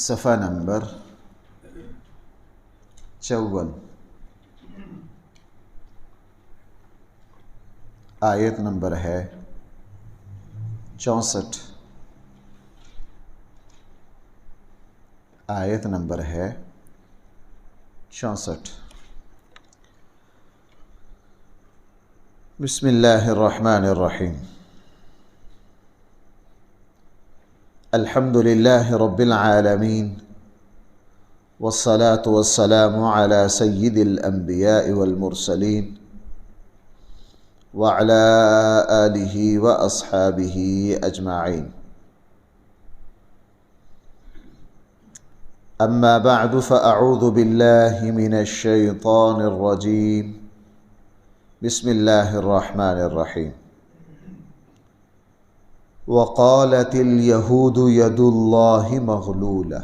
صفحہ نمبر 54، آیت نمبر ہے 64، آیت نمبر ہے 64۔ بسم اللہ الرحمن الرحیم۔ الحمد للہ رب العالمین والصلاة والسلام على سید الانبیاء والمرسلین وعلى آلہ واصحابہ اجمعین۔ اما بعد فاعوذ باللہ من الشیطان الرجیم۔ بسم اللہ الرحمن الرحیم۔ وقالت اليہود ید اللہ مغلولہ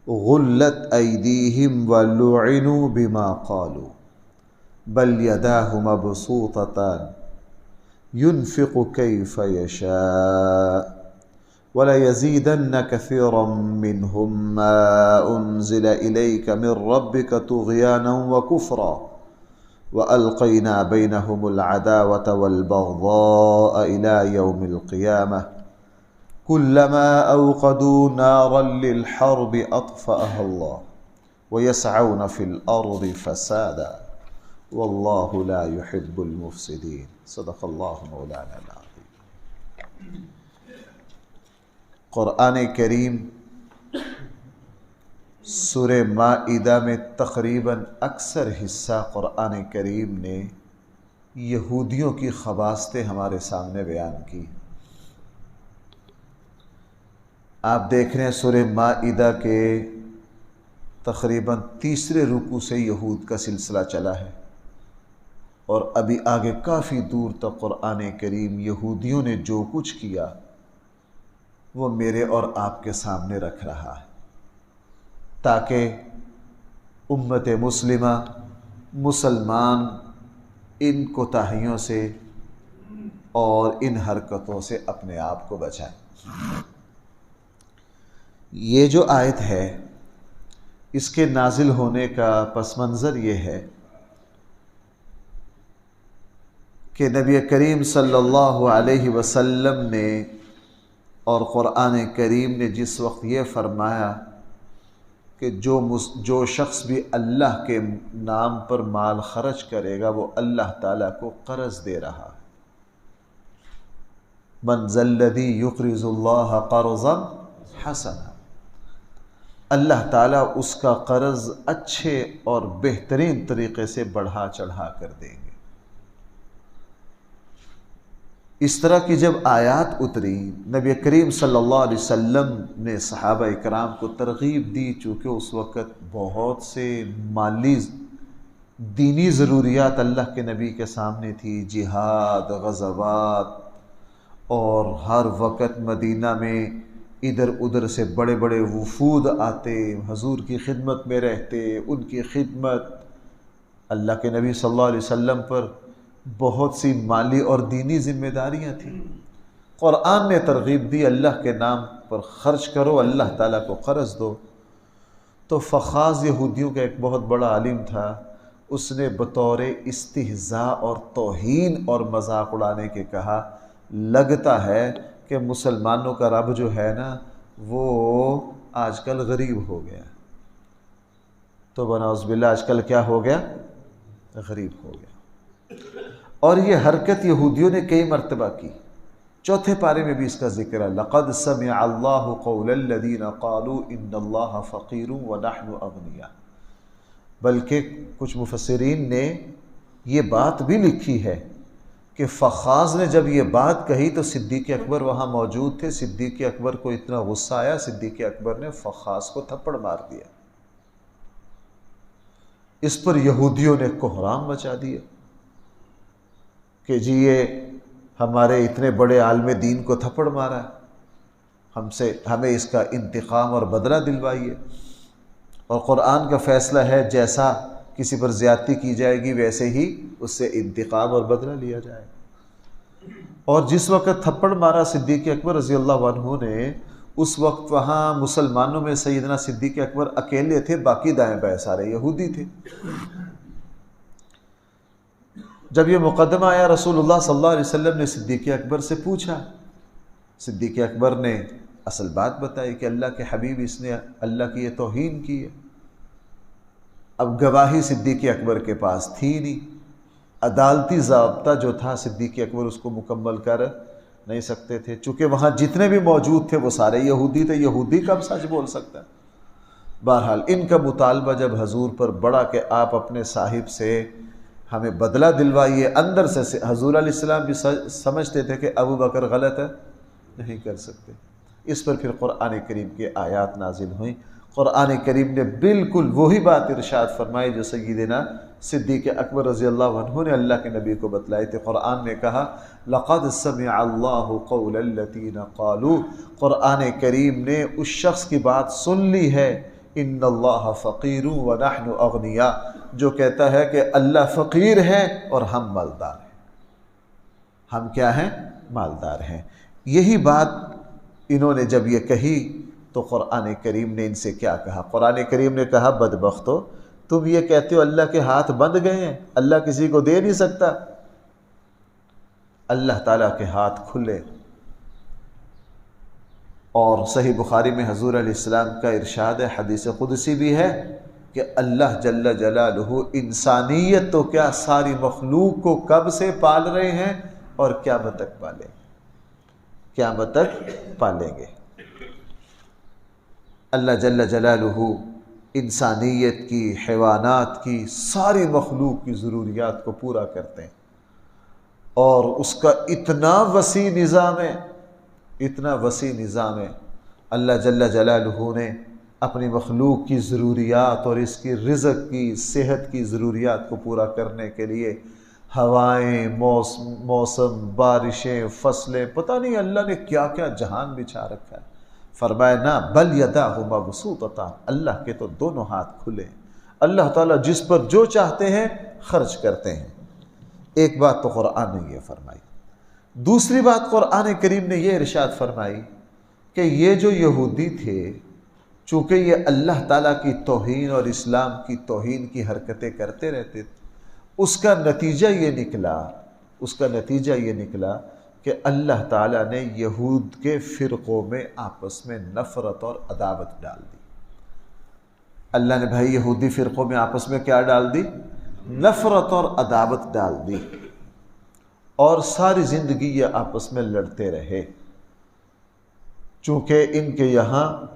غلت ایدیہم ولعنوا بما قالوا بل یداہ مبسوطتان ينفق کیف یشاء وَلَيَزِيدَنَّ كَثِيرًا مِّنْهُمْ مَا أُنزِلَ إِلَيْكَ مِن رَّبِّكَ طُغْيَانًا وَكُفْرًا وَأَلْقَيْنَا بَيْنَهُمُ الْعَدَاوَةَ وَالْبَغْضَاءَ إِلَى يَوْمِ الْقِيَامَةِ كُلَّمَا أَوْقَدُوا نَارًا لِلْحَرْبِ أَطْفَأَهَا اللَّهُ وَيَسْعَوْنَ فِي الْأَرْضِ فَسَادًا وَاللَّهُ لَا يُحِبُّ الْمُفْسِدِينَ۔ صدق اللہ مولانا العظیم۔ قرآن کریم سورہ مائدہ میں تقریباً اکثر حصہ قرآن کریم نے یہودیوں کی خباثتیں ہمارے سامنے بیان کی۔ آپ دیکھ رہے ہیں سورہ مائدہ کے تقریباً تیسرے رکوع سے یہود کا سلسلہ چلا ہے، اور ابھی آگے کافی دور تک قرآن کریم یہودیوں نے جو کچھ کیا وہ میرے اور آپ کے سامنے رکھ رہا ہے، تاکہ امت مسلمہ مسلمان ان کوتاہیوں سے اور ان حرکتوں سے اپنے آپ کو بچائیں۔ یہ جو آیت ہے اس کے نازل ہونے کا پس منظر یہ ہے کہ نبی کریم صلی اللہ علیہ وسلم نے اور قرآن کریم نے جس وقت یہ فرمایا کہ جو شخص بھی اللہ کے نام پر مال خرچ کرے گا وہ اللہ تعالیٰ کو قرض دے رہا ہے۔ من ذا الذی یقرض اللہ قرضا حسنا، اللہ تعالیٰ اس کا قرض اچھے اور بہترین طریقے سے بڑھا چڑھا کر دیں گے۔ اس طرح کی جب آیات اتری، نبی کریم صلی اللہ علیہ وسلم نے صحابہ اکرام کو ترغیب دی، چونکہ اس وقت بہت سے مالی دینی ضروریات اللہ کے نبی کے سامنے تھی، جہاد، غزوات، اور ہر وقت مدینہ میں ادھر ادھر سے بڑے بڑے وفود آتے، حضور کی خدمت میں رہتے، ان کی خدمت، اللہ کے نبی صلی اللہ علیہ وسلم پر بہت سی مالی اور دینی ذمہ داریاں تھیں۔ قرآن نے ترغیب دی اللہ کے نام پر خرچ کرو، اللہ تعالیٰ کو قرض دو۔ تو فخاذ یہودیوں کا ایک بہت بڑا عالم تھا، اس نے بطور استہزاء اور توہین اور مذاق اڑانے کے کہا، لگتا ہے کہ مسلمانوں کا رب جو ہے نا وہ آج کل غریب ہو گیا۔ تو بنعوذ باللہ آج کل کیا ہو گیا؟ غریب ہو گیا۔ اور یہ حرکت یہودیوں نے کئی مرتبہ کی۔ چوتھے پارے میں بھی اس کا ذکر ہے، لَقَدْ سَمِعَ اللَّهُ قَوْلَ الَّذِينَ قَالُوا إِنَّ اللَّهَ فَقِيرٌ وَنَحْنُ أَغْنِيَاءُ۔ بلکہ کچھ مفسرین نے یہ بات بھی لکھی ہے کہ فخاذ نے جب یہ بات کہی تو صدیق اکبر وہاں موجود تھے، صدیق اکبر کو اتنا غصہ آیا، صدیق اکبر نے فخاذ کو تھپڑ مار دیا۔ اس پر یہودیوں نے کوہرام مچا دیا کہ جی یہ ہمارے اتنے بڑے عالم دین کو تھپڑ مارا ہے، ہمیں اس کا انتقام اور بدلہ دلوائیے۔ اور قرآن کا فیصلہ ہے جیسا کسی پر زیادتی کی جائے گی ویسے ہی اس سے انتقام اور بدلہ لیا جائے گا۔ اور جس وقت تھپڑ مارا صدیق اکبر رضی اللہ عنہ نے، اس وقت وہاں مسلمانوں میں سیدنا صدیق اکبر اکیلے تھے، باقی دائیں بائیں سارے یہودی تھے۔ جب یہ مقدمہ آیا رسول اللہ صلی اللہ علیہ وسلم نے صدیق اکبر سے پوچھا، صدیق اکبر نے اصل بات بتائی کہ اللہ کے حبیب اس نے اللہ کی یہ توہین کی ہے۔ اب گواہی صدیق اکبر کے پاس تھی نہیں، عدالتی ضابطہ جو تھا صدیق اکبر اس کو مکمل کر نہیں سکتے تھے، چونکہ وہاں جتنے بھی موجود تھے وہ سارے یہودی تھے، یہودی کب سچ بول سکتا ہے؟ بہرحال ان کا مطالبہ جب حضور پر بڑا کہ آپ اپنے صاحب سے ہمیں بدلہ دلوائیے، اندر سے حضور علیہ السلام بھی سمجھتے تھے کہ ابو بکر غلط ہے، نہیں کر سکتے۔ اس پر پھر قرآن کریم کی آیات نازل ہوئیں۔ قرآن کریم نے بالکل وہی بات ارشاد فرمائی جو سیدنا صدیق اکبر رضی اللہ عنہ نے اللہ کے نبی کو بتلائی تھی۔ قرآن نے کہا لَقَدْ سَمِعَ اللَّهُ قَوْلَ الَّذِينَ قَالُوا، قرآن کریم نے اس شخص کی بات سن لی ہے، ان اللہ فقیر ونحن اغنیاء، جو کہتا ہے کہ اللہ فقیر ہے اور ہم مالدار ہیں۔ ہم کیا ہیں؟ مالدار ہیں۔ یہی بات انہوں نے جب یہ کہی تو قرآن کریم نے ان سے کیا کہا؟ قرآن کریم نے کہا بدبختو، تم یہ کہتے ہو اللہ کے ہاتھ بند گئے ہیں، اللہ کسی کو دے نہیں سکتا۔ اللہ تعالیٰ کے ہاتھ کھلے، اور صحیح بخاری میں حضور علیہ السلام کا ارشاد ہے، حدیث قدسی بھی ہے کہ اللہ جل جلالہ انسانیت تو کیا ساری مخلوق کو کب سے پال رہے ہیں اور قیامت تک پالیں گے، قیامت تک پالیں گے۔ اللہ جل جلالہ انسانیت کی، حیوانات کی، ساری مخلوق کی ضروریات کو پورا کرتے ہیں، اور اس کا اتنا وسیع نظام ہے، اتنا وسیع نظام ہے۔ اللہ جل جلالہ نے اپنی مخلوق کی ضروریات اور اس کی رزق کی، صحت کی ضروریات کو پورا کرنے کے لیے ہوائیں، موسم، بارشیں، فصلیں، پتہ نہیں اللہ نے کیا کیا جہان بچھا رکھا ہے۔ فرمایا نا بل یداہ مبسوطتان، اللہ کے تو دونوں ہاتھ کھلے ہیں، اللہ تعالیٰ جس پر جو چاہتے ہیں خرچ کرتے ہیں۔ ایک بات تو قرآن نے یہ فرمائی۔ دوسری بات قرآن کریم نے یہ ارشاد فرمائی کہ یہ جو یہودی تھے، چونکہ یہ اللہ تعالیٰ کی توہین اور اسلام کی توہین کی حرکتیں کرتے رہتے تھے، اس کا نتیجہ یہ نکلا کہ اللہ تعالیٰ نے یہود کے فرقوں میں آپس میں نفرت اور عداوت ڈال دی۔ اللہ نے بھائی یہودی فرقوں میں آپس میں کیا ڈال دی؟ نفرت اور عداوت ڈال دی، اور ساری زندگی یہ آپس میں لڑتے رہے، چونکہ ان کے یہاں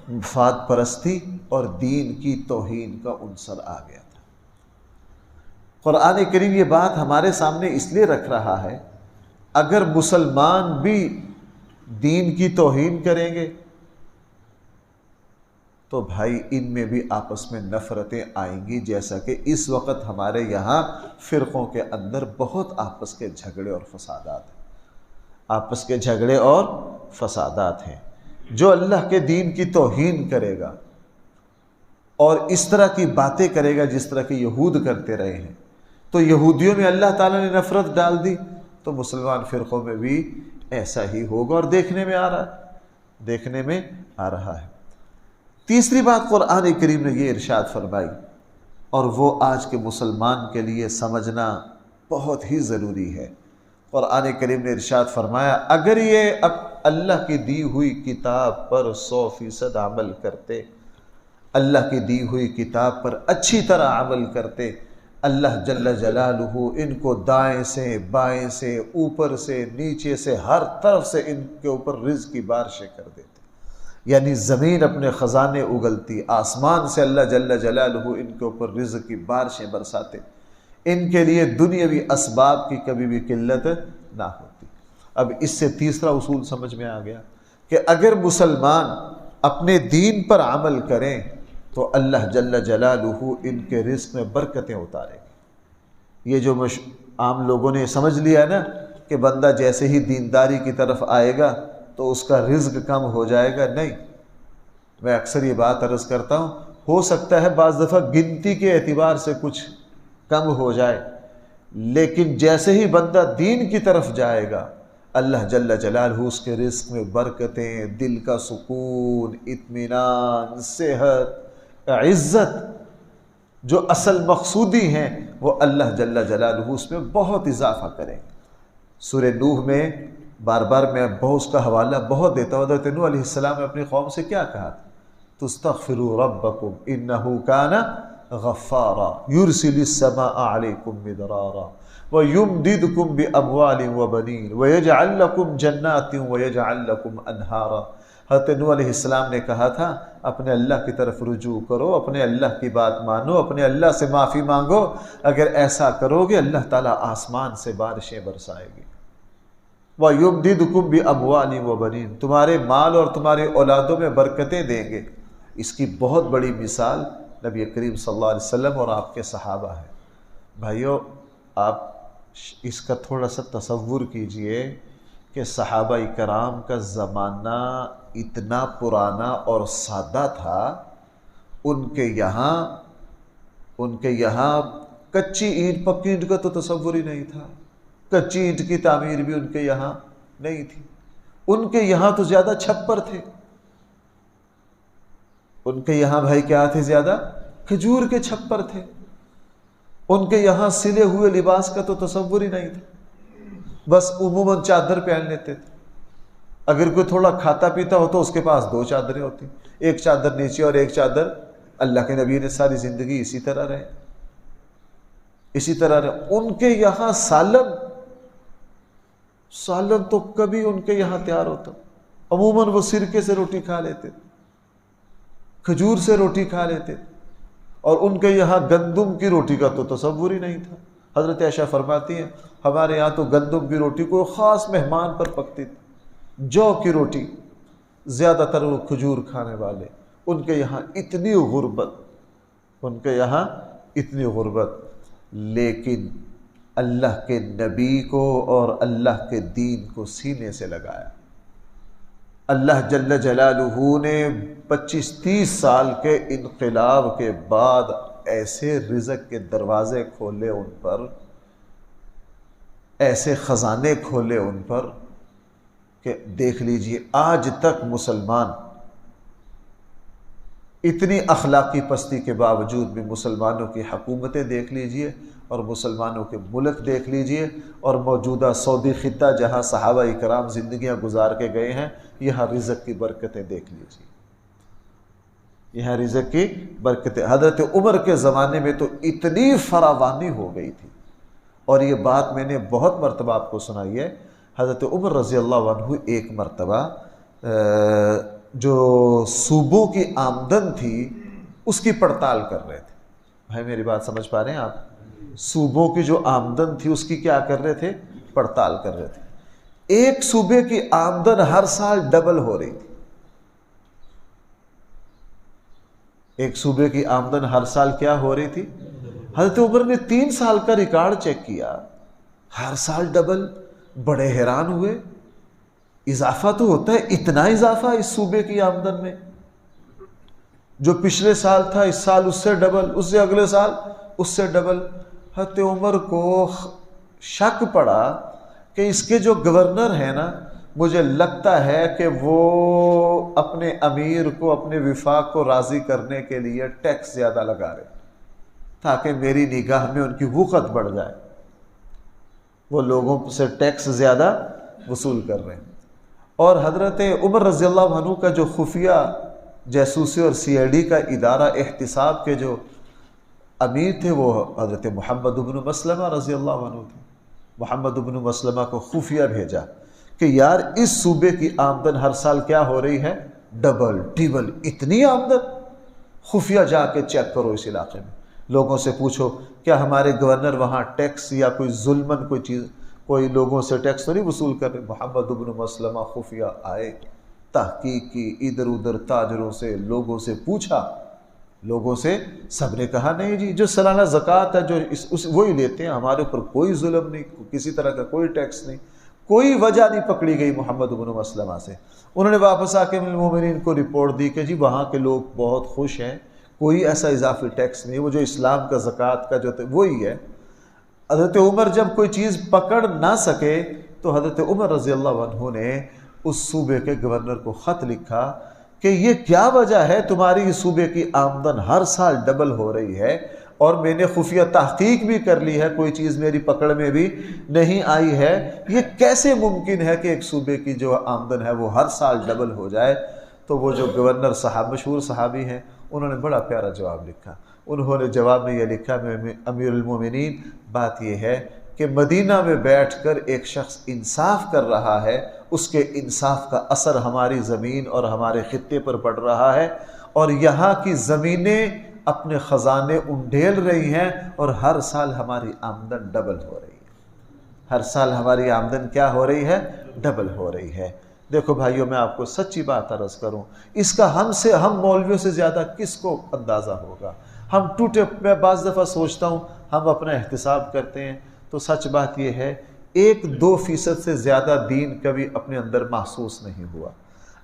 مفاد پرستی اور دین کی توہین کا عنصر آ گیا تھا۔ قرآن کریم یہ بات ہمارے سامنے اس لیے رکھ رہا ہے، اگر مسلمان بھی دین کی توہین کریں گے تو بھائی ان میں بھی آپس میں نفرتیں آئیں گی، جیسا کہ اس وقت ہمارے یہاں فرقوں کے اندر بہت آپس کے جھگڑے اور فسادات ہیں، آپس کے جھگڑے اور فسادات ہیں۔ جو اللہ کے دین کی توہین کرے گا اور اس طرح کی باتیں کرے گا جس طرح کی یہود کرتے رہے ہیں، تو یہودیوں میں اللہ تعالیٰ نے نفرت ڈال دی تو مسلمان فرقوں میں بھی ایسا ہی ہوگا، اور دیکھنے میں آ رہا ہے۔ تیسری بات قرآن کریم نے یہ ارشاد فرمائی، اور وہ آج کے مسلمان کے لیے سمجھنا بہت ہی ضروری ہے۔ قرآن کریم نے ارشاد فرمایا اگر یہ اب اللہ کی دی ہوئی کتاب پر 100% عمل کرتے، اللہ کی دی ہوئی کتاب پر اچھی طرح عمل کرتے، اللہ جل جلالہ ان کو دائیں سے، بائیں سے، اوپر سے، نیچے سے، ہر طرف سے ان کے اوپر رزق کی بارشیں کر دیتے، یعنی زمین اپنے خزانے اگلتی، آسمان سے اللہ جل جلالہ ان کے اوپر رزق کی بارشیں برساتے، ان کے لیے دنیاوی اسباب کی کبھی بھی قلت نہ ہوتی۔ اب اس سے تیسرا اصول سمجھ میں آ گیا کہ اگر مسلمان اپنے دین پر عمل کریں تو اللہ جل جلالہ ان کے رزق میں برکتیں اتارے گی۔ یہ جو عام لوگوں نے سمجھ لیا ہے نا کہ بندہ جیسے ہی دینداری کی طرف آئے گا تو اس کا رزق کم ہو جائے گا، نہیں، میں اکثر یہ بات عرض کرتا ہوں، ہو سکتا ہے بعض دفعہ گنتی کے اعتبار سے کچھ کم ہو جائے، لیکن جیسے ہی بندہ دین کی طرف جائے گا اللہ جل جلالہ اس کے رزق میں برکتیں، دل کا سکون، اطمینان، صحت، عزت، جو اصل مقصودی ہیں وہ اللہ جل جلالہ اس میں بہت اضافہ کریں۔ سورہ نوح میں بار بار میں اس کا حوالہ بہت دیتا ہوں۔ حضرت نوح علیہ السلام نے اپنی قوم سے کیا کہا تھا؟ تستغفروا ربکم انہ کان غفارا یرسل السماء علیکم مدرارا ویمددکم باموال وبنین ویجعل لکم جنات ویجعل لکم انہارا۔ حضرت نوح علیہ السلام نے کہا تھا اپنے اللہ کی طرف رجوع کرو، اپنے اللہ کی بات مانو، اپنے اللہ سے معافی مانگو، اگر ایسا کرو گے اللہ تعالیٰ آسمان سے بارشیں برسائے گی۔ وَيُمْدِدُكُمْ بِأَمْوَالٍ وَبَنِينَ، تمہارے مال اور تمہاری اولادوں میں برکتیں دیں گے۔ اس کی بہت بڑی مثال نبی کریم صلی اللہ علیہ وسلم اور آپ کے صحابہ ہیں۔ بھائیو، آپ اس کا تھوڑا سا تصور کیجئے کہ صحابہ کرام کا زمانہ اتنا پرانا اور سادہ تھا، ان کے یہاں کچی اینٹ پکی اینٹ کا تو تصور ہی نہیں تھا، کچی اینٹ کی تعمیر بھی ان کے یہاں نہیں تھی۔ ان کے یہاں تو زیادہ چھپر تھے، ان کے یہاں بھائی کیا تھے؟ زیادہ کھجور کے چھپر تھے۔ ان کے یہاں سلے ہوئے لباس کا تو تصور ہی نہیں تھا، بس عموماً چادر پہن لیتے تھے۔ اگر کوئی تھوڑا کھاتا پیتا ہو تو اس کے پاس 2 چادریں ہوتی، ایک چادر نیچے اور ایک چادر۔ اللہ کے نبی نے ساری زندگی اسی طرح رہے۔ ان کے یہاں سالن تو کبھی ان کے یہاں تیار ہوتا، عموماً وہ سرکے سے روٹی کھا لیتے، کھجور سے روٹی کھا لیتے، اور ان کے یہاں گندم کی روٹی کا تو تصور ہی نہیں تھا۔ حضرت عائشہ فرماتی ہیں ہمارے یہاں تو گندم کی روٹی کوئی خاص مہمان پر پکتی تھی، جو کی روٹی، زیادہ تر وہ کھجور کھانے والے۔ ان کے یہاں اتنی غربت، لیکن اللہ کے نبی کو اور اللہ کے دین کو سینے سے لگایا۔ اللہ جل جلالہ نے 25-30 سال کے انقلاب کے بعد ایسے رزق کے دروازے کھولے ان پر، ایسے خزانے کھولے ان پر کہ دیکھ لیجئے آج تک مسلمان، اتنی اخلاقی پستی کے باوجود بھی مسلمانوں کی حکومتیں دیکھ لیجئے اور مسلمانوں کے ملک دیکھ لیجئے، اور موجودہ سعودی خطہ جہاں صحابہ کرام زندگیاں گزار کے گئے ہیں، یہاں رزق کی برکتیں دیکھ لیجئے، یہاں رزق کی برکتیں۔ حضرت عمر کے زمانے میں تو اتنی فراوانی ہو گئی تھی، اور یہ بات میں نے بہت مرتبہ آپ کو سنائی ہے۔ حضرت عمر رضی اللہ عنہ ایک مرتبہ جو صوبوں کی آمدن تھی اس کی پڑتال کر رہے تھے۔ بھائی میری بات سمجھ پا رہے ہیں آپ؟ صوبوں کی جو آمدن تھی اس کی کیا کر رہے تھے؟ پڑتال کر رہے تھے۔ ایک صوبے کی آمدن ہر سال ڈبل ہو رہی تھی، ایک صوبے کی آمدن ہر سال کیا ہو رہی تھی؟ حضرت عمر نے 3 سال کا ریکارڈ چیک کیا، ہر سال ڈبل۔ بڑے حیران ہوئے، اضافہ تو ہوتا ہے، اتنا اضافہ اس صوبے کی آمدن میں؟ جو پچھلے سال تھا اس سال اس سے ڈبل، اس سے اگلے سال اس سے ڈبل۔ حضرت عمر کو شک پڑا کہ اس کے جو گورنر ہیں نا، مجھے لگتا ہے کہ وہ اپنے امیر کو، اپنے وفاق کو راضی کرنے کے لیے ٹیکس زیادہ لگا رہے تاکہ میری نگاہ میں ان کی وقت بڑھ جائے، وہ لوگوں سے ٹیکس زیادہ وصول کر رہے ہیں۔ اور حضرت عمر رضی اللہ عنہ کا جو خفیہ جاسوسی اور CID کا ادارہ احتساب کے جو امیر تھے وہ حضرت محمد بن مسلمہ رضی اللہ عنہ تھے۔ محمد بن مسلمہ کو خفیہ بھیجا کہ یار اس صوبے کی آمدن ہر سال کیا ہو رہی ہے؟ ڈبل ٹیبل، اتنی آمدن، خفیہ جا کے چیک کرو اس علاقے میں، لوگوں سے پوچھو کیا ہمارے گورنر وہاں ٹیکس یا کوئی ظلمن کوئی چیز، کوئی لوگوں سے ٹیکس تو نہیں وصول کر رہے؟ محمد بن مسلمہ خفیہ آئے، تحقیق کی، ادھر ادھر تاجروں سے، لوگوں سے پوچھا، لوگوں سے سب نے کہا نہیں جی، جو سالانہ زکوٰۃ ہے جو وہی لیتے ہیں، ہمارے اوپر کوئی ظلم نہیں، کسی طرح کا کوئی ٹیکس نہیں، کوئی وجہ نہیں پکڑی گئی محمد بن مسلمہ سے۔ انہوں نے واپس آ کے المومنین کو رپورٹ دی کہ جی وہاں کے لوگ بہت خوش ہیں، کوئی ایسا اضافی ٹیکس نہیں، وہ جو اسلام کا زکوٰۃ کا جو وہی ہے۔ حضرت عمر جب کوئی چیز پکڑ نہ سکے تو تو حضرت عمر رضی اللہ عنہ نے اس صوبے کے گورنر کو خط لکھا کہ یہ کیا وجہ ہے تمہاری صوبے کی آمدن ہر سال ڈبل ہو رہی ہے، اور میں نے خفیہ تحقیق بھی کر لی ہے، کوئی چیز میری پکڑ میں بھی نہیں آئی ہے، یہ کیسے ممکن ہے کہ ایک صوبے کی جو آمدن ہے وہ ہر سال ڈبل ہو جائے؟ تو وہ جو گورنر صاحب مشہور صحابی ہیں انہوں نے بڑا پیارا جواب لکھا. انہوں نے جواب میں یہ لکھا، امیر المومنین بات یہ ہے کہ مدینہ میں بیٹھ کر ایک شخص انصاف کر رہا ہے، اس کے انصاف کا اثر ہماری زمین اور ہمارے خطے پر پڑ رہا ہے، اور یہاں کی زمینیں اپنے خزانے انڈیل رہی ہیں، اور ہر سال ہماری آمدن ڈبل ہو رہی ہے. ہر سال ہماری آمدن کیا ہو رہی ہے؟ ڈبل ہو رہی ہے. دیکھو بھائیوں، میں آپ کو سچی بات عرض کروں، اس کا ہم مولویوں سے زیادہ کس کو اندازہ ہوگا؟ ہم ٹوٹے، میں بعض دفعہ سوچتا ہوں ہم اپنا احتساب کرتے ہیں تو سچ بات یہ ہے 1-2% سے زیادہ دین کبھی اپنے اندر محسوس نہیں ہوا.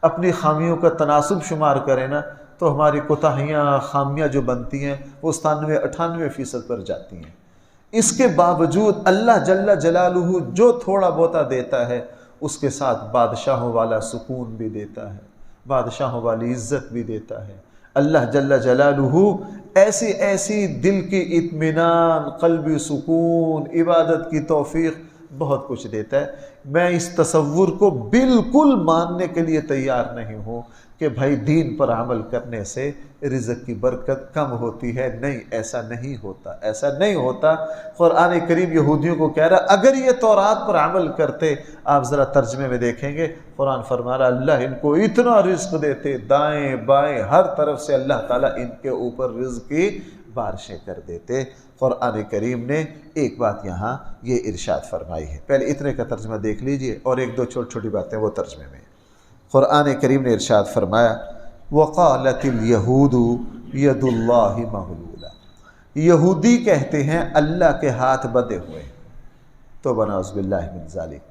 اپنی خامیوں کا تناسب شمار کریں نا تو ہماری کوتاہیاں، خامیاں جو بنتی ہیں وہ 97-98% پر جاتی ہیں. اس کے باوجود اللہ جل جلالہ جو تھوڑا بہتا دیتا ہے اس کے ساتھ بادشاہوں والا سکون بھی دیتا ہے، بادشاہوں والی عزت بھی دیتا ہے. اللہ جل جلالہ ایسی دل کی اطمینان، قلبی سکون، عبادت کی توفیق، بہت کچھ دیتا ہے. میں اس تصور کو بالکل ماننے کے لیے تیار نہیں ہوں کہ بھائی دین پر عمل کرنے سے رزق کی برکت کم ہوتی ہے. نہیں، ایسا نہیں ہوتا، ایسا نہیں ہوتا. قرآن کریم یہودیوں کو کہہ رہا اگر یہ تورات پر عمل کرتے، آپ ذرا ترجمے میں دیکھیں گے قرآن فرما رہا اللہ ان کو اتنا رزق دیتے، دائیں بائیں ہر طرف سے اللہ تعالیٰ ان کے اوپر رزق کی بارشیں کر دیتے. قرآن کریم نے ایک بات یہاں یہ ارشاد فرمائی ہے. پہلے اتنے کا ترجمہ دیکھ لیجئے اور ایک دو چھوٹی چھوٹی باتیں وہ ترجمے میں. قرآن کریم نے ارشاد فرمایا وَقَالَتِ الْيَهُودُ يَدُ اللَّهِ مَغْلُولَةٌ، یہودی کہتے ہیں اللہ کے ہاتھ بندھے ہوئے. تو بنعوذ باللہ من ذالک،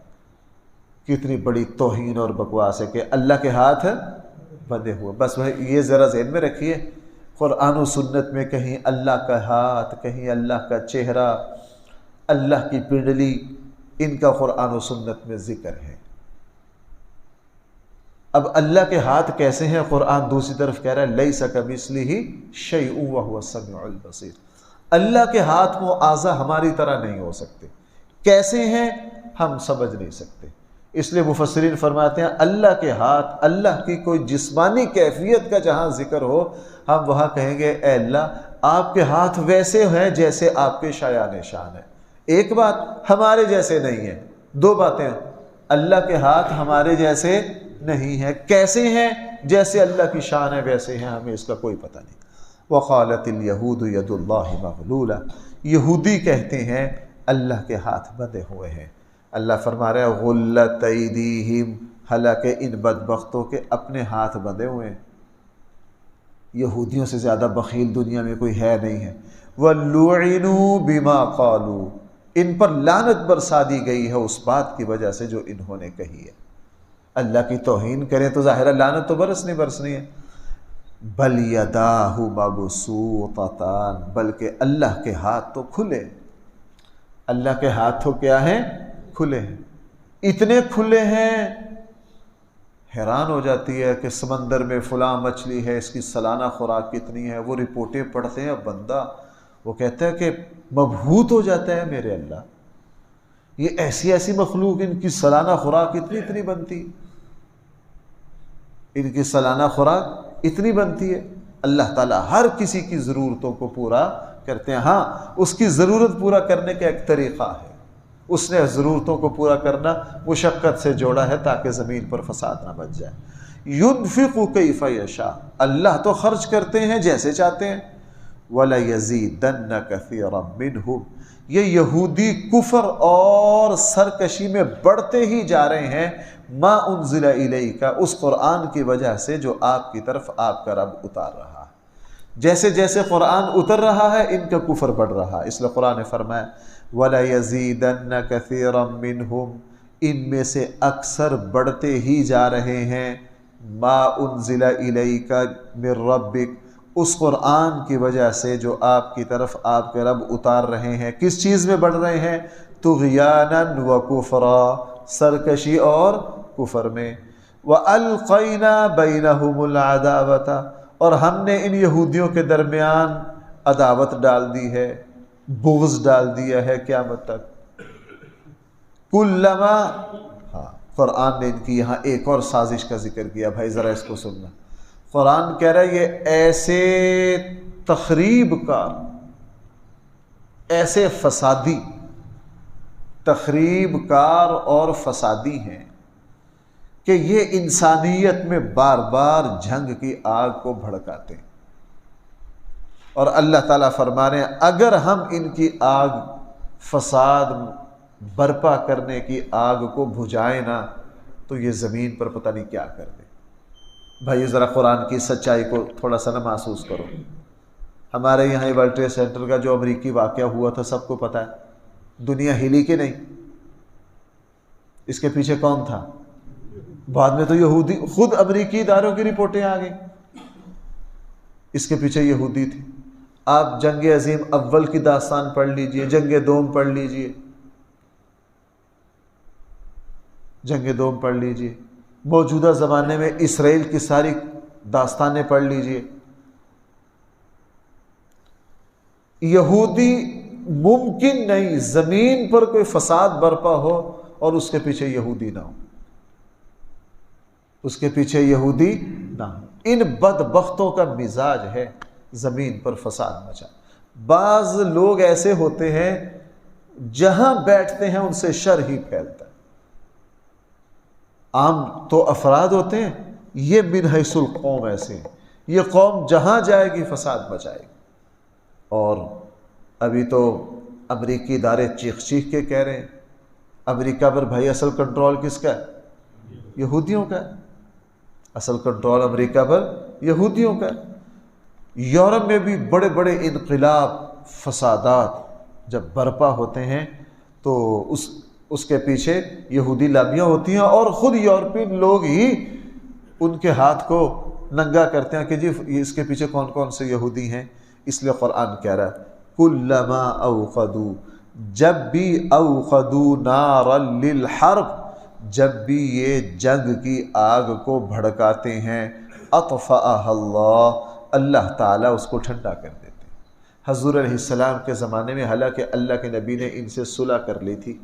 کتنی بڑی توہین اور بکواس ہے کہ اللہ کے ہاتھ بندھے ہوئے. بس یہ ذرا ذہن میں رکھیے، قرآن و سنت میں کہیں اللہ کا ہاتھ، کہیں اللہ کا چہرہ، اللہ کی پنڈلی، ان کا قرآن و سنت میں ذکر ہے. اب اللہ کے ہاتھ کیسے ہیں؟ قرآن دوسری طرف کہہ رہا ہے لیس کمثلہ شیء وہو السمیع البصیر. اللہ کے ہاتھ و اعضاء ہماری طرح نہیں ہو سکتے. کیسے ہیں ہم سمجھ نہیں سکتے. اس لیے مفسرین فرماتے ہیں اللہ کے ہاتھ، اللہ کی کوئی جسمانی کیفیت کا جہاں ذکر ہو ہم وہاں کہیں گے اے اللہ آپ کے ہاتھ ویسے ہیں جیسے آپ کے شایان شان ہیں. ایک بات ہمارے جیسے نہیں ہے، دو باتیں، اللہ کے ہاتھ ہمارے جیسے نہیں ہے. کیسے ہیں؟ جیسے اللہ کی شان ہے ویسے ہیں، ہمیں اس کا کوئی پتہ نہیں. وقالت اليہود ید اللہ مغلولہ، یہودی کہتے ہیں اللہ کے ہاتھ بندھے ہوئے ہیں. اللہ فرما رہا ہے غلت ایدیہم، حالانکہ ان بدبختوں کے اپنے ہاتھ بندھے ہوئے ہیں. یہودیوں سے زیادہ بخیل دنیا میں کوئی ہے نہیں ہے. وَلُعِنُوا بِمَا قَالُوا، ان پر لعنت برسا دی گئی ہے اس بات کی وجہ سے جو انہوں نے کہی ہے. اللہ کی توہین کریں تو ظاہر لعنت تو برسنی ہے. بل یداہ مبسوطتان، بلکہ اللہ کے ہاتھ تو کھلے. اللہ کے ہاتھ تو کیا ہیں؟ کھلے ہیں. اتنے کھلے ہیں حیران ہو جاتی ہے کہ سمندر میں فلاں مچھلی ہے، اس کی سالانہ خوراک کتنی ہے. وہ رپورٹیں پڑھتے ہیں بندہ وہ کہتا ہے کہ مبہوت ہو جاتا ہے میرے اللہ، یہ ایسی مخلوق ان کی سالانہ خوراک اتنی بنتی، ان کی سالانہ خوراک اتنی بنتی ہے. اللہ تعالیٰ ہر کسی کی ضرورتوں کو پورا کرتے ہیں. ہاں اس کی ضرورت پورا کرنے کا ایک طریقہ ہے، اس نے ضرورتوں کو پورا کرنا مشقت سے جوڑا ہے تاکہ زمین پر فساد نہ بچ جائے. ينفق کیف یشاء، اللہ تو خرچ کرتے ہیں جیسے چاہتے ہیں. وَلَيَزِيدَنَّ كَثِيرًا مِّنْهُمْ، یہ یہودی کفر اور سرکشی میں بڑھتے ہی جا رہے ہیں. ما انزل الیک، اس قرآن کی وجہ سے جو آپ کی طرف آپ کا رب اتار رہا ہے. جیسے جیسے قرآن اتر رہا ہے ان کا کفر بڑھ رہا ہے. اس لیے قرآن نے فرمایا وَلَيَزِيدَنَّ كَثِيرًا مِّنْهُمْ، ان میں سے اکثر بڑھتے ہی جا رہے ہیں. ما انزل الیک من ربک، اس قرآن کی وجہ سے جو آپ کی طرف آپ کے رب اتار رہے ہیں. کس چیز میں بڑھ رہے ہیں؟ طغیانا و کفرا، سرکشی اور کفر میں۔ وَأَلْقَيْنَا بَيْنَهُمُ الْعَدَاوَةَ، اور ہم نے ان یہودیوں کے درمیان عداوت ڈال دی ہے، بغض ڈال دیا ہے قیامت تک۔ کلما، ہاں قرآن نے ان کی یہاں ایک اور سازش کا ذکر کیا، بھائی ذرا اس کو سننا۔ قرآن کہہ رہا ہے یہ ایسے تخریب کار، ایسے فسادی، تخریب کار اور فسادی ہیں کہ یہ انسانیت میں بار بار جنگ کی آگ کو بھڑکاتے ہیں۔ اور اللہ تعالیٰ فرما رہے ہیں اگر ہم ان کی آگ، فساد برپا کرنے کی آگ کو بجھائیں نا تو یہ زمین پر پتہ نہیں کیا کر دے۔ بھائی ذرا قرآن کی سچائی کو تھوڑا سا نہ محسوس کرو۔ ہمارے یہاں ورلڈ ٹریڈ سینٹر کا جو امریکی واقعہ ہوا تھا سب کو پتہ ہے، دنیا ہلی کہ نہیں؟ اس کے پیچھے کون تھا؟ بعد میں تو یہودی، خود امریکی اداروں کی رپورٹیں آ گئیں، اس کے پیچھے یہودی تھے۔ آپ جنگ عظیم اول کی داستان پڑھ لیجئے، جنگ دوم پڑھ لیجئے، جنگ دوم پڑھ لیجئے، موجودہ زمانے میں اسرائیل کی ساری داستانیں پڑھ لیجئے۔ یہودی ممکن نہیں زمین پر کوئی فساد برپا ہو اور اس کے پیچھے یہودی نہ ہو، اس کے پیچھے یہودی نہ ہو۔ ان بدبختوں کا مزاج ہے زمین پر فساد مچا۔ بعض لوگ ایسے ہوتے ہیں جہاں بیٹھتے ہیں ان سے شر ہی پھیلتا ہے۔ عام تو افراد ہوتے ہیں، یہ من حیث القوم ایسے ہیں، یہ قوم جہاں جائے گی فساد مچائے گی۔ اور ابھی تو امریکی ادارے چیخ چیخ کے کہہ رہے ہیں امریکہ پر بھائی اصل کنٹرول کس کا ہے؟ یہودیوں کا ہے، اصل کنٹرول امریکہ پر یہودیوں کا ہے۔ یورپ میں بھی بڑے بڑے انقلاب، فسادات جب برپا ہوتے ہیں تو اس کے پیچھے یہودی لابیاں ہوتی ہیں، اور خود یورپین لوگ ہی ان کے ہاتھ کو ننگا کرتے ہیں کہ جی اس کے پیچھے کون کون سے یہودی ہیں۔ اس لیے قرآن کہہ رہا ہے کلما اوقدوا، جب بھی اوقدوا نارا للحرب، جب بھی یہ جنگ کی آگ کو بھڑکاتے ہیں، اطفأها اللہ، اللہ تعالیٰ اس کو ٹھنڈا کر دیتے ہیں۔ حضور علیہ السلام کے زمانے میں حالانکہ اللہ کے نبی نے ان سے صلح کر لی تھی،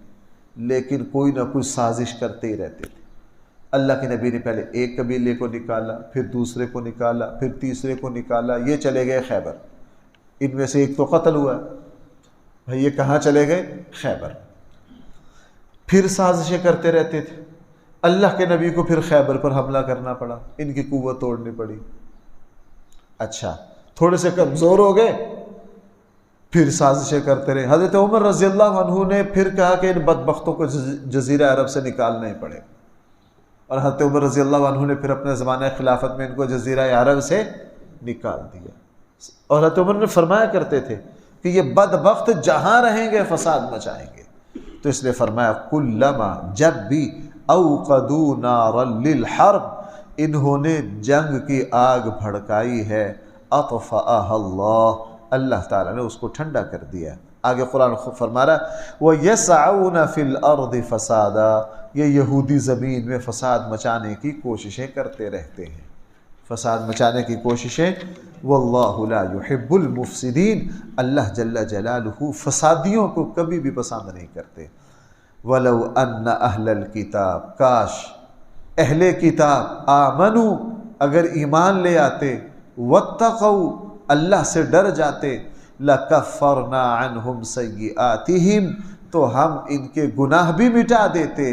لیکن کوئی نہ کوئی سازش کرتے ہی رہتے تھے۔ اللہ کے نبی نے پہلے ایک قبیلے کو نکالا، پھر دوسرے کو نکالا، پھر تیسرے کو نکالا، یہ چلے گئے خیبر۔ ان میں سے ایک تو قتل ہوا، بھائی یہ کہاں چلے گئے؟ خیبر۔ پھر سازشیں کرتے رہتے تھے، اللہ کے نبی کو پھر خیبر پر حملہ کرنا پڑا، ان کی قوت توڑنی پڑی۔ اچھا تھوڑے سے کمزور ہو گئے، پھر سازشیں کرتے رہے۔ حضرت عمر رضی اللہ عنہ نے پھر کہا کہ ان بدبختوں کو جزیرہ عرب سے نکالنا ہی پڑے، اور حضرت عمر رضی اللہ عنہ نے پھر اپنے زمانہ خلافت میں ان کو جزیرہ عرب سے نکال دیا۔ اور حضرت عمر نے فرمایا کرتے تھے کہ یہ بدبخت جہاں رہیں گے فساد مچائیں گے، تو اس لیے فرمایا کلما، جب بھی اوقدوا نارا للحرب، انہوں نے جنگ کی آگ بھڑکائی ہے، اطفأها اللہ، اللہ تعالیٰ نے اس کو ٹھنڈا کر دیا۔ آگے قرآن فرما رہا ہے وَيَسْعَوْنَ فِي الْأَرْضِ فَسَادًا، یہ یہودی زمین میں فساد مچانے کی کوششیں کرتے رہتے ہیں، فساد مچانے کی کوششیں۔ وَاللَّهُ لَا يُحِبُّ الْمُفْسِدِينَ، اللہ جل جلالہ فسادیوں کو کبھی بھی پسند نہیں کرتے۔ وَلَوْ أَنَّ أَهْلَ الْكِتَابِ، کاش اہل کتاب، آمنوا، اگر ایمان لے آتے، واتقوا، اللہ سے ڈر جاتے، لَكَفَّرْنَا عَنْهُمْ سَيِّئَاتِهِمْ، تو ہم ان کے گناہ بھی مٹا دیتے،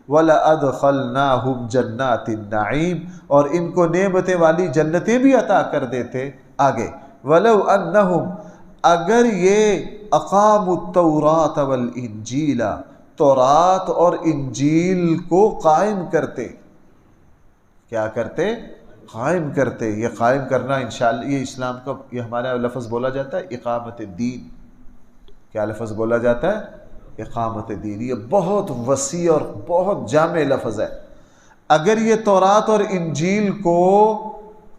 وَلَأَدْخَلْنَاهُمْ جَنَّاتِ النَّعِيمِ، اور ان کو نعمتیں والی جنتیں بھی عطا کر دیتے۔ آگے وَلَوْ أَنَّهُمْ، اگر یہ اقاموا التوراۃ والانجیل، تورات اور انجیل کو قائم کرتے، کیا کرتے؟ قائم کرتے۔ یہ قائم کرنا انشاءاللہ یہ اسلام کا، یہ ہمارا لفظ بولا جاتا ہے اقامت دین۔ کیا لفظ بولا جاتا ہے؟ اقامت دین۔ یہ بہت وسیع اور بہت جامع لفظ ہے۔ اگر یہ تورات اور انجیل کو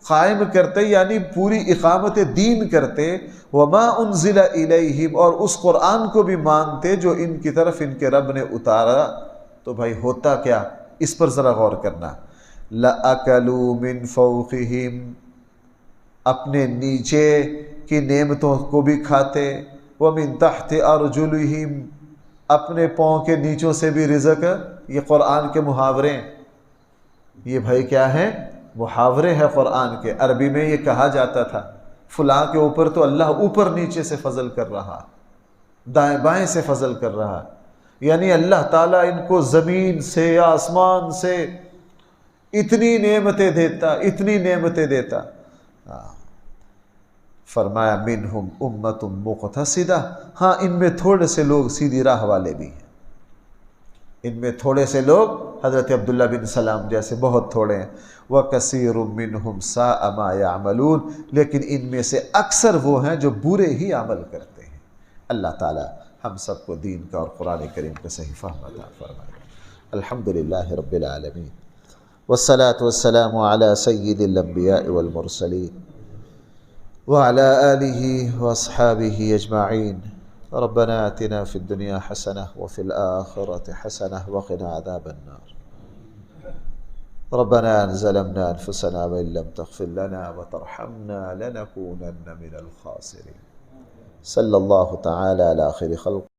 قائم کرتے یعنی پوری اقامت دین کرتے، وما انزل الیہم، اور اس قرآن کو بھی مانتے جو ان کی طرف ان کے رب نے اتارا تو بھائی ہوتا کیا، اس پر ذرا غور کرنا. لَأَكَلُوا مِن فَوْقِهِمْ، اپنے نیچے کی نعمتوں کو بھی کھاتے، وَمِن تَحْتِ أَرْجُلِهِمْ، اپنے پاؤں کے نیچوں سے بھی رزق. یہ قرآن کے محاورے ہیں، یہ بھائی کیا ہیں؟ محاورے ہیں قرآن کے. عربی میں یہ کہا جاتا تھا فلاں کے اوپر تو اللہ اوپر نیچے سے فضل کر رہا، دائیں بائیں سے فضل کر رہا، یعنی اللہ تعالیٰ ان کو زمین سے یا آسمان سے اتنی نعمتیں دیتا، اتنی نعمتیں دیتا. فرمایا منہم امت مقتصدہ، ہاں ان میں تھوڑے سے لوگ سیدھی راہ والے بھی ہیں. ان میں تھوڑے سے لوگ حضرت عبداللہ بن سلام جیسے بہت تھوڑے ہیں. وَكَثِيرٌ مِّنْهُمْ سَاءَ مَا يَعْمَلُونَ، لیکن ان میں سے اکثر وہ ہیں جو برے ہی عمل کرتے ہیں. اللہ تعالی ہم سب کو دین کا اور قرآن کریم کا صحیح فہم عطا فرمائے. الحمدللہ رب العالمین، والصلاة والسلام على سید الانبیاء والمرسلین وعلى آلہ واصحابہ اجمعین. ربنا آتنا في الدنيا حسنة وفي الآخرة حسنة وقنا عذاب النار. ربنا ظلمنا أنفسنا وإن لم تغفر لنا وترحمنا لنكونن من الخاسرين. صلى الله تعالى على خير خلق